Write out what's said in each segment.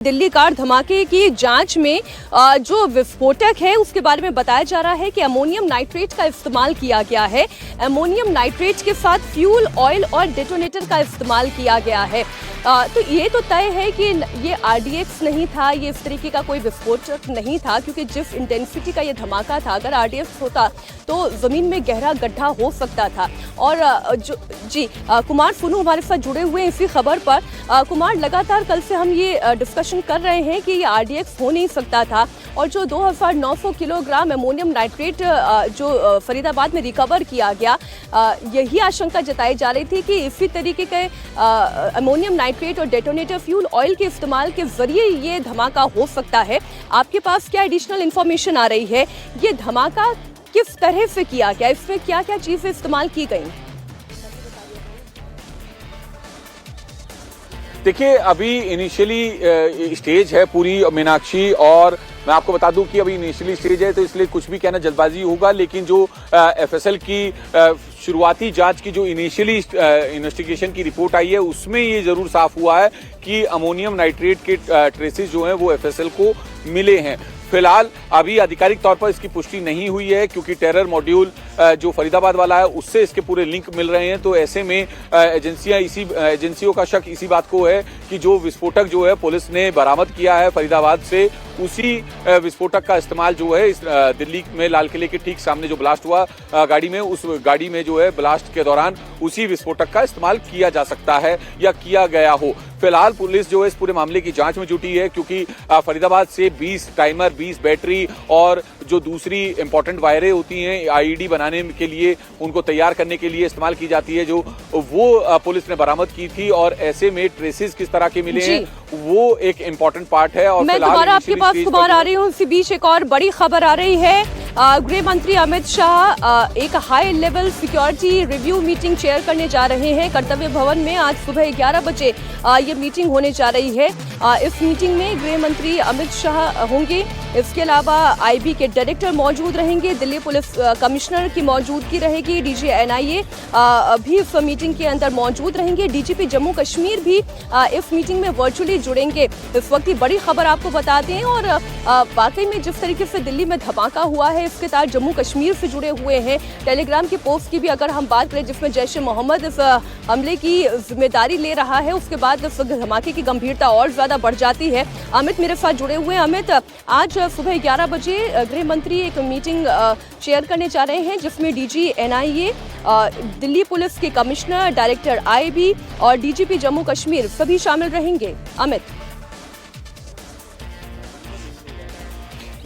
Delhi car धमाके की जांच में जो विस्फोटक है उसके बारे में बताया जा रहा है कि अमोनियम नाइट्रेट का इस्तेमाल किया गया है। अमोनियम नाइट्रेट के साथ फ्यूल ऑयल और डेटोनेटर का इस्तेमाल किया गया है। तो ये तो तय है कि ये आरडीएक्स नहीं था, ये इस तरीके का कोई विस्फोटक नहीं था, क्योंकि जिस इंटेंसिटी का ये धमाका था, अगर आरडीएक्स होता तो ज़मीन में गहरा गड्ढा हो सकता था। और कुमार फुनू हमारे साथ जुड़े हुए हैं इसी खबर पर। कुमार, लगातार कल से हम ये डिस्कशन कर रहे हैं कि ये आरडीएक्स हो नहीं सकता था, और जो 2900 किलोग्राम अमोनियम नाइट्रेट जो फरीदाबाद में रिकवर किया गया, यही आशंका जताई जा रही थी कि इसी तरीके के अमोनियम नाइट्रेट और डेटोनेटर फ्यूल ऑयल के इस्तेमाल के जरिए ये धमाका हो सकता है। आपके पास क्या एडिशनल इंफॉर्मेशन आ रही है? ये धमाका किस तरह से किया गया, इसमें क्या क्या चीजें इस्तेमाल की गई? देखिए, अभी इनिशियली स्टेज है पूरी मीनाक्षी, और मैं आपको बता दूं कि अभी इनिशियली स्टेज है तो इसलिए कुछ भी कहना जल्दबाजी होगा, लेकिन जो एफएसएल की शुरुआती जांच की जो इनिशियली इन्वेस्टिगेशन की रिपोर्ट आई है उसमें ये जरूर साफ हुआ है कि अमोनियम नाइट्रेट के ट्रेसेस जो हैं वो एफएसएल को मिले हैं। फिलहाल अभी आधिकारिक तौर पर इसकी पुष्टि नहीं हुई है, क्योंकि टेरर मॉड्यूल जो फरीदाबाद वाला है उससे इसके पूरे लिंक मिल रहे हैं। तो ऐसे में एजेंसियों का शक इसी बात को है कि जो विस्फोटक जो है पुलिस ने बरामद किया है फरीदाबाद से, उसी विस्फोटक का इस्तेमाल जो है इस दिल्ली में लाल किले के ठीक सामने जो ब्लास्ट हुआ गाड़ी में, उस गाड़ी में जो है ब्लास्ट के दौरान उसी विस्फोटक का इस्तेमाल किया जा सकता है या किया गया हो। फिलहाल पुलिस जो है इस पूरे मामले की जांच में जुटी है, क्योंकि फरीदाबाद से 20 टाइमर, 20 बैटरी और जो दूसरी इंपॉर्टेंट वायरें होती हैं आईईडी बनाने के लिए, उनको तैयार करने के लिए इस्तेमाल की जाती है, जो वो पुलिस ने बरामद की थी। और ऐसे में ट्रेसेस किस तरह के मिले हैं वो एक इंपॉर्टेंट पार्ट है। और मैं दोबारा आपके पास कुमार आ रही हूँ। इसी बीच एक और बड़ी खबर आ रही है। गृह मंत्री अमित शाह एक high level security review meeting chair करने जा रहे हैं कर्तव्य भवन में। आज सुबह 11 बजे ये मीटिंग होने जा रही है। इस मीटिंग में गृह मंत्री अमित शाह होंगे, इसके अलावा आईबी के डायरेक्टर मौजूद रहेंगे, दिल्ली पुलिस कमिश्नर की मौजूदगी रहेगी, डीजी एनआईए भी इस मीटिंग के अंदर मौजूद रहेंगे, डीजीपी जम्मू कश्मीर भी इस मीटिंग में वर्चुअली जुड़ेंगे। इस वक्त की बड़ी खबर आपको बता दें, और वाकई में जिस तरीके से दिल्ली में धमाका हुआ है इसके तहत जम्मू कश्मीर से जुड़े हुए हैं। टेलीग्राम की पोस्ट की भी अगर हम बात करें जिसमें जैश ए मोहम्मद इस हमले की जिम्मेदारी ले रहा है, उसके बाद इस धमाके की गंभीरता और ज्यादा बढ़ जाती है। अमित मेरे साथ जुड़े हुए हैं। अमित, आज सुबह 11 बजे गृह मंत्री एक मीटिंग चेयर करने जा रहे हैं जिसमें डीजी एनआईए, दिल्ली पुलिस के कमिश्नर, डायरेक्टर आईबी और डीजीपी जम्मू कश्मीर सभी शामिल रहेंगे। अमित।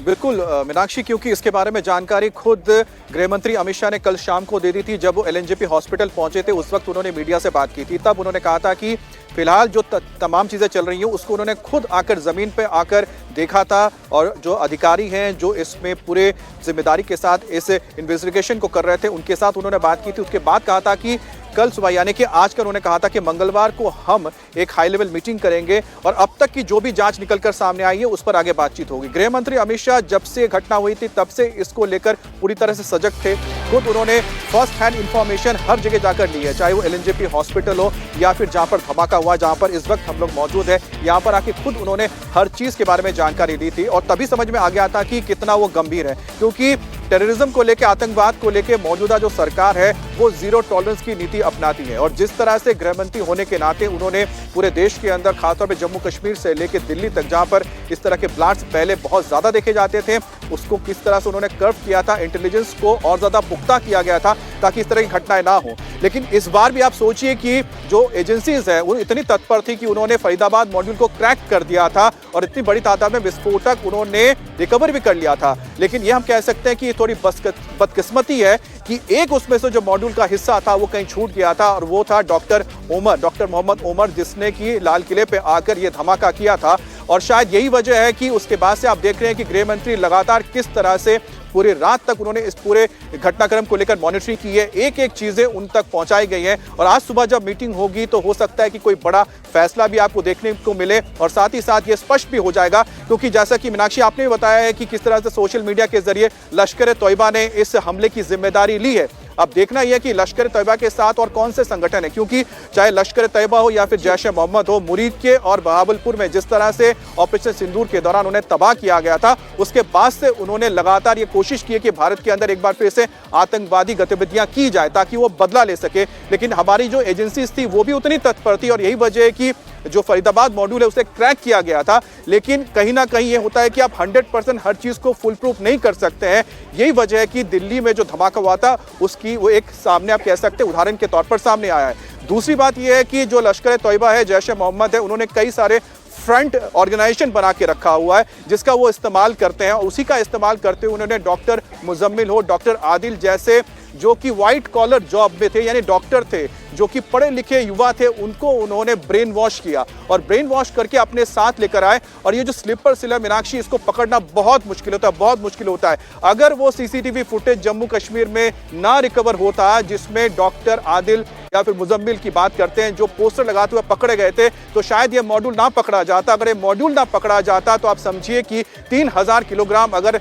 बिल्कुल मीनाक्षी, क्योंकि इसके बारे में जानकारी खुद गृह मंत्री अमित शाह ने कल शाम को दे दी थी। जब वो एलएनजेपी हॉस्पिटल पहुंचे थे उस वक्त उन्होंने मीडिया से बात की थी। तब उन्होंने कहा था कि फिलहाल जो तमाम चीज़ें चल रही हैं उसको उन्होंने खुद आकर ज़मीन पे आकर देखा था, और जो अधिकारी हैं जो इसमें पूरे जिम्मेदारी के साथ इस इन्वेस्टिगेशन को कर रहे थे उनके साथ उन्होंने बात की थी। उसके बाद कहा था कि कल सुबह यानी कि आज का उन्होंने कहा था कि मंगलवार को हम एक हाई लेवल मीटिंग करेंगे और अब तक की जो भी जांच निकलकर सामने आई है उस पर आगे बातचीत होगी। गृह मंत्री अमित शाह जब से घटना हुई थी तब से इसको लेकर पूरी तरह से सजग थे। खुद उन्होंने फर्स्ट हैंड इंफॉर्मेशन हर जगह जाकर ली है, चाहे वो एलएनजेपी हॉस्पिटल हो या फिर जहां पर धमाका हुआ, जहां पर इस वक्त हम लोग मौजूद है, यहाँ पर आके खुद उन्होंने हर चीज के बारे में जानकारी ली थी। और तभी समझ में आ गया था कि कितना वो गंभीर है, क्योंकि टेररिज्म को लेकर, आतंकवाद को लेकर मौजूदा जो सरकार है वो जीरो टॉलरेंस की नीति अपनाती है। और जिस तरह से गृह मंत्री होने के नाते उन्होंने पूरे देश के अंदर, खासतौर पे जम्मू कश्मीर से लेकर दिल्ली तक जहां पर इस तरह के ब्लास्ट पहले बहुत ज्यादा देखे जाते थे, उसको किस तरह से उन्होंने कर्व किया था, इंटेलिजेंस को और ज्यादा पुख्ता किया गया था ताकि इस तरह की घटनाएं ना हो। लेकिन इस बार भी आप सोचिए कि जो एजेंसीज है वो इतनी तत्पर थी कि उन्होंने फरीदाबाद मॉड्यूल को क्रैक कर दिया था और इतनी बड़ी तादाद में विस्फोटक उन्होंने रिकवर भी कर लिया था। लेकिन ये हम कह सकते हैं कि थोड़ी बदकिस्मती है कि एक उसमें से जो मॉड्यूल का हिस्सा था वो कहीं छूट गया था, और वो था डॉक्टर मोहम्मद उमर, जिसने कि लाल किले पे आकर ये धमाका किया था। और शायद यही वजह है कि उसके बाद से आप देख रहे हैं कि गृह मंत्री लगातार किस तरह से पूरी रात तक उन्होंने इस पूरे घटनाक्रम को लेकर मॉनिटरिंग की है, एक एक चीजें उन तक पहुंचाई गई हैं। और आज सुबह जब मीटिंग होगी तो हो सकता है कि कोई बड़ा फैसला भी आपको देखने को मिले, और साथ ही साथ ये स्पष्ट भी हो जाएगा, क्योंकि जैसा कि मीनाक्षी आपने बताया है कि किस तरह से सोशल मीडिया के जरिए लश्कर ए तोयबा ने इस हमले की जिम्मेदारी ली है। अब देखना यह है कि लश्कर तैयबा के साथ और कौन से संगठन है, क्योंकि चाहे लश्कर तैयबा हो या फिर जैश ए मोहम्मद हो, मुरीद के और बहावलपुर में जिस तरह से ऑपरेशन सिंदूर के दौरान उन्हें तबाह किया गया था, उसके बाद से उन्होंने लगातार ये कोशिश की है कि भारत के अंदर एक बार फिर से आतंकवादी गतिविधियां की जाए ताकि वो बदला ले सके। लेकिन हमारी जो एजेंसीज थी वो भी उतनी तत्पर थी और यही वजह है कि जो फरीदाबाद मॉड्यूल है उसे क्रैक किया गया था। लेकिन कहीं ना कहीं ये होता है कि आप 100% हर चीज को फुल प्रूफ नहीं कर सकते हैं। यही वजह है कि दिल्ली में जो धमाका हुआ था उसकी वो एक सामने आप कह सकते हैं उदाहरण के तौर पर सामने आया है। दूसरी बात यह है कि जो लश्कर तैयबा है, जैश ए मोहम्मद है, उन्होंने कई सारे फ्रंट ऑर्गेनाइजेशन बना के रखा हुआ है जिसका वो इस्तेमाल करते हैं। उसी का इस्तेमाल करते हुए उन्होंने डॉक्टर मुजम्मिल हो, डॉक्टर आदिल जैसे जो कि व्हाइट कॉलर जॉब में थे, यानी डॉक्टर थे, जो कि पढ़े लिखे युवा थे, उनको उन्होंने ब्रेन वॉश किया और ब्रेन वॉश करके अपने साथ लेकर आए। और ये जो स्लीपर सेल है मीनाक्षी, इसको पकड़ना बहुत मुश्किल होता है, बहुत मुश्किल होता है। अगर वो सीसीटीवी फुटेज जम्मू कश्मीर में ना रिकवर होता जिसमें डॉक्टर आदिल या फिर मुजम्मिल की बात करते हैं जो पोस्टर लगाते हुए पकड़े गए थे, तो शायद ये मॉड्यूल ना पकड़ा जाता। अगर ये मॉड्यूल ना पकड़ा जाता तो आप समझिए कि 3000 किलोग्राम अगर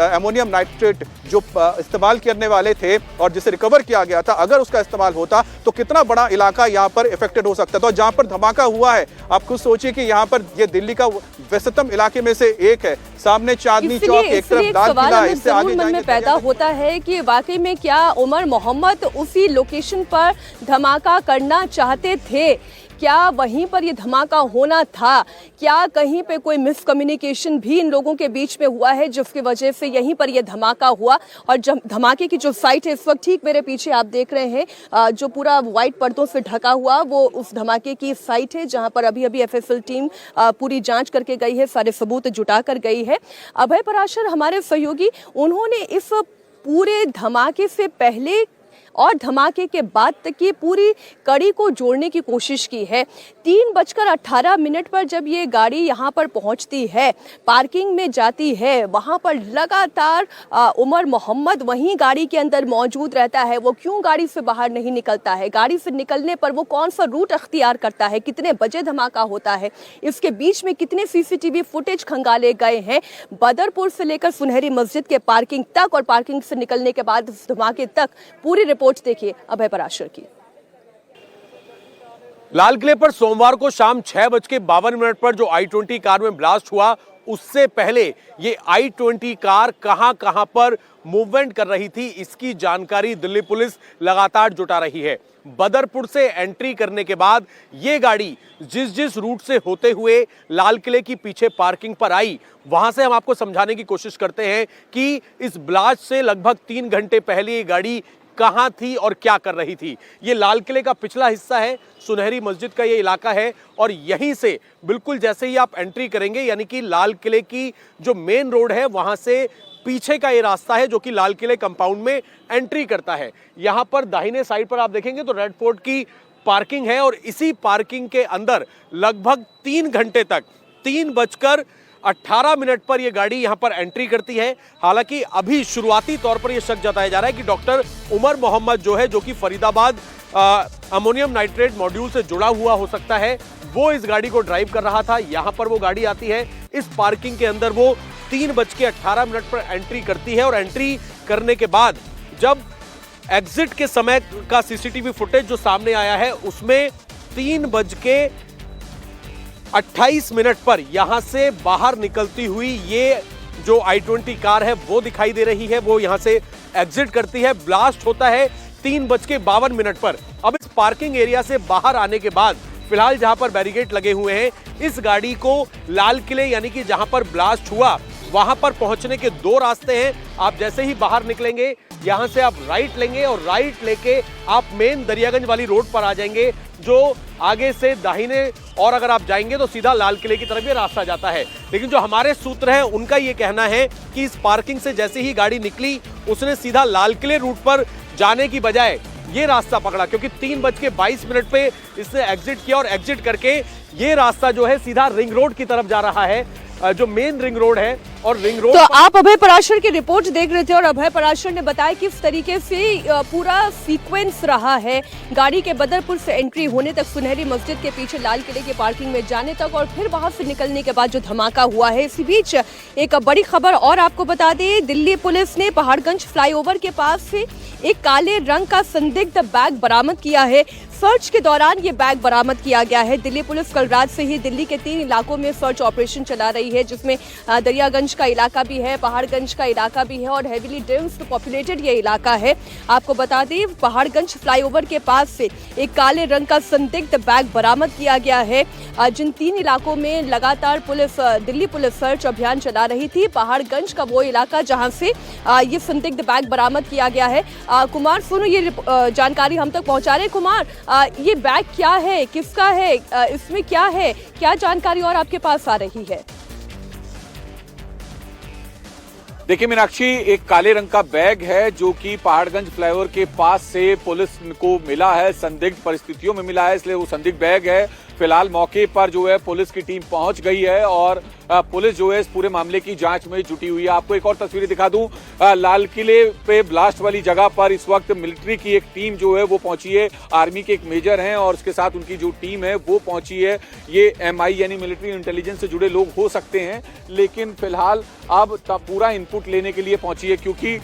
अमोनियम नाइट्रेट जो इस्तेमाल करने वाले थे और जिसे रिकवर किया गया था, अगर उसका इस्तेमाल होता तो कितना बड़ा इलाका यहाँ पर इफेक्टेड हो सकता था। और जहाँ पर धमाका हुआ है, आप खुद सोचिए कि यहाँ पर ये दिल्ली का व्यस्ततम इलाके में से एक है। सामने चांदनी चौक, एक तरफ लाल किला, इससे आगे मन में पैदा होता है कि वाकई में क्या उमर मोहम्मद उसी लोकेशन पर धमाका करना चाहते थे? क्या वहीं पर ये धमाका होना था? क्या कहीं पे कोई मिसकम्युनिकेशन भी इन लोगों के बीच में हुआ है जिसकी वजह से यहीं पर ये धमाका हुआ? और जब धमाके की जो साइट है इस वक्त ठीक मेरे पीछे आप देख रहे हैं, जो पूरा व्हाइट पर्दों से ढका हुआ, वो उस धमाके की साइट है जहां पर अभी अभी एफएसएल टीम पूरी जांच करके गई है, सारे सबूत जुटा कर गई है। अभय पराशर हमारे सहयोगी, उन्होंने इस पूरे धमाके से पहले और धमाके के बाद तक की पूरी कड़ी को जोड़ने की कोशिश की है। 3:18 पर जब ये गाड़ी यहाँ पर पहुँचती है, पार्किंग में जाती है, वहाँ पर लगातार उमर मोहम्मद वहीं गाड़ी के अंदर मौजूद रहता है। वो क्यों गाड़ी से बाहर नहीं निकलता है? गाड़ी से निकलने पर वो कौन सा रूट अख्तियार करता है? कितने बजे धमाका होता है? इसके बीच में कितने सीसीटीवी फुटेज खंगाले गए हैं? बदरपुर से लेकर सुनहरी मस्जिद के पार्किंग तक और पार्किंग से निकलने के बाद धमाके तक पूरी रिपोर्ट देखिए अभय पराशर की। लाल किले पर सोमवार को शाम 6:52 पर जो i20 कार में ब्लास्ट हुआ, उससे पहले ये i20 कार कहां पर मूवमेंट कर रही थी, इसकी जानकारी दिल्ली पुलिस लगातार जुटा रही है। बदरपुर से एंट्री करने के बाद ये गाड़ी जिस रूट से होते हुए लाल किले की पीछे पार्किंग पर आई, वहां से हम आपको समझाने की कोशिश करते हैं कि इस ब्लास्ट से लगभग 3 घंटे पहले ये गाड़ी कहां थी और क्या कर रही थी। ये लाल किले का पिछला हिस्सा है, सुनहरी मस्जिद का ये इलाका है और यहीं से बिल्कुल जैसे ही आप एंट्री करेंगे, यानी कि लाल किले की जो मेन रोड है वहां से पीछे का ये रास्ता है जो कि लाल किले कंपाउंड में एंट्री करता है। यहां पर दाहिने साइड पर आप देखेंगे तो रेड फोर्ट की पार्किंग है और इसी पार्किंग के अंदर लगभग 3 घंटे तक 3:18 पर यह गाड़ी यहां पर एंट्री करती है। हालांकि अभी शुरुआती तौर पर यह शक जताया जा रहा है कि डॉक्टर उमर मोहम्मद जो है, जो कि फरीदाबाद अमोनियम नाइट्रेट मॉड्यूल से जुड़ा हुआ हो सकता है, वो इस गाड़ी को ड्राइव कर रहा था। यहां पर वो गाड़ी आती है, इस पार्किंग के अंदर वो 3:18 पर एंट्री करती है और एंट्री करने के बाद जब एग्जिट के समय का सीसीटीवी फुटेज जो सामने आया है उसमें 3:28 पर यहां से बाहर निकलती हुई ये जो i20 कार है वो दिखाई दे रही है। वो यहां से एग्जिट करती है। ब्लास्ट होता है 3:52 पर। अब इस पार्किंग एरिया से बाहर आने के बाद फिलहाल जहां पर बैरिकेड लगे हुए हैं, इस गाड़ी को लाल किले यानी कि जहां पर ब्लास्ट हुआ वहां पर पहुंचने के 2 रास्ते हैं। आप जैसे ही बाहर निकलेंगे यहां से आप राइट लेंगे और राइट लेके आप मेन दरियागंज वाली रोड पर आ जाएंगे, जो आगे से दाहिने और अगर आप जाएंगे तो सीधा लाल किले की तरफ ये रास्ता जाता है। लेकिन जो हमारे सूत्र हैं उनका ये कहना है कि इस पार्किंग से जैसे ही गाड़ी निकली उसने सीधा लाल किले रूट पर जाने की बजाय ये रास्ता पकड़ा, क्योंकि 3:22 पे इसने एग्जिट किया और एग्जिट करके ये रास्ता जो है सीधा रिंग रोड की तरफ जा रहा है। जो मेन रिंग रोड है और रिंग रोड। तो आप अभय पराशर की रिपोर्ट देख रहे थे और अभय पराशर ने बताया किस तरीके से पूरा सीक्वेंस रहा है, गाड़ी के बदरपुर से एंट्री होने तक, सुनहरी मस्जिद के पीछे लाल किले की पार्किंग में जाने तक और फिर वहां से निकलने के बाद जो धमाका हुआ है। इसी बीच एक बड़ी खबर और आपको बता दें, दिल्ली पुलिस ने पहाड़गंज फ्लाईओवर के पास से एक काले रंग का संदिग्ध बैग बरामद किया है। सर्च के दौरान ये बैग बरामद किया गया है। दिल्ली पुलिस कल रात से ही दिल्ली के 3 इलाकों में सर्च ऑपरेशन चला रही है, जिसमें दरियागंज का इलाका भी है, पहाड़गंज का इलाका भी है और हेवीली डेंस पॉपुलेटेड ये इलाका है। आपको बता दें, पहाड़गंज फ्लाईओवर के पास से एक काले रंग का संदिग्ध बैग बरामद किया गया है। जिन 3 इलाकों में लगातार दिल्ली पुलिस सर्च अभियान चला रही थी, पहाड़गंज का वो इलाका जहां से ये संदिग्ध बैग बरामद किया गया है। कुमार सोनू ये जानकारी हम तक पहुंचा रहे। कुमार, ये बैग क्या है, किसका है, इसमें क्या है, क्या जानकारी और आपके पास आ रही है? देखिए मीनाक्षी, एक काले रंग का बैग है जो कि पहाड़गंज फ्लाईओवर के पास से पुलिस को मिला है, संदिग्ध परिस्थितियों में मिला है, इसलिए वो संदिग्ध बैग है। फिलहाल मौके पर जो है पुलिस की टीम पहुंच गई है और पुलिस जो है इस पूरे मामले की जांच में जुटी हुई है। आपको एक और तस्वीरें दिखा दूं, लाल किले पे ब्लास्ट वाली जगह पर इस वक्त मिलिट्री की एक टीम जो है वो पहुंची है। आर्मी के एक मेजर हैं और उसके साथ उनकी जो टीम है वो पहुंची है। ये MI यानी मिलिट्री इंटेलिजेंस से जुड़े लोग हो सकते हैं, लेकिन फिलहाल अब पूरा इनपुट लेने के लिए पहुंची है, क्योंकि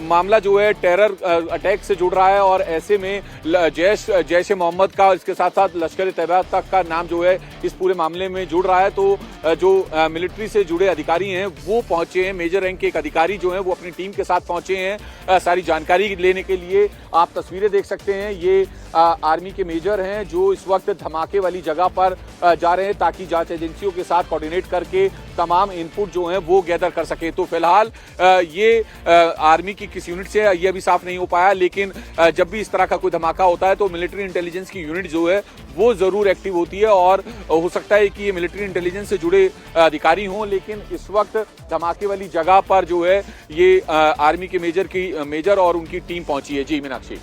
मामला जो है टेरर अटैक से जुड़ रहा है और ऐसे में जैश ए मोहम्मद का, इसके साथ साथ लश्कर तैयबा तक का नाम जो है इस पूरे मामले में जुड़ रहा है। तो जो मिलिट्री से जुड़े अधिकारी हैं वो पहुंचे हैं, मेजर रैंक के एक अधिकारी जो हैं वो अपनी टीम के साथ पहुंचे हैं सारी जानकारी लेने के लिए। आप तस्वीरें देख सकते हैं, ये आर्मी के मेजर हैं जो इस वक्त धमाके वाली जगह पर जा रहे हैं ताकि जांच एजेंसियों के साथ कोऑर्डिनेट करके तमाम इनपुट जो हैं वो गैदर कर सके। तो फिलहाल ये आर्मी की किस यूनिट से ये अभी साफ नहीं हो पाया, लेकिन जब भी इस तरह का कोई धमाका होता है तो मिलिट्री इंटेलिजेंस की यूनिट जो है वो जरूर एक्टिव होती है और हो सकता है कि ये मिलिट्री इंटेलिजेंस से जुड़े अधिकारी हों, लेकिन इस वक्त धमाके वाली जगह पर जो है ये आर्मी के मेजर और उनकी टीम पहुंची है। जी मीनाक्षी।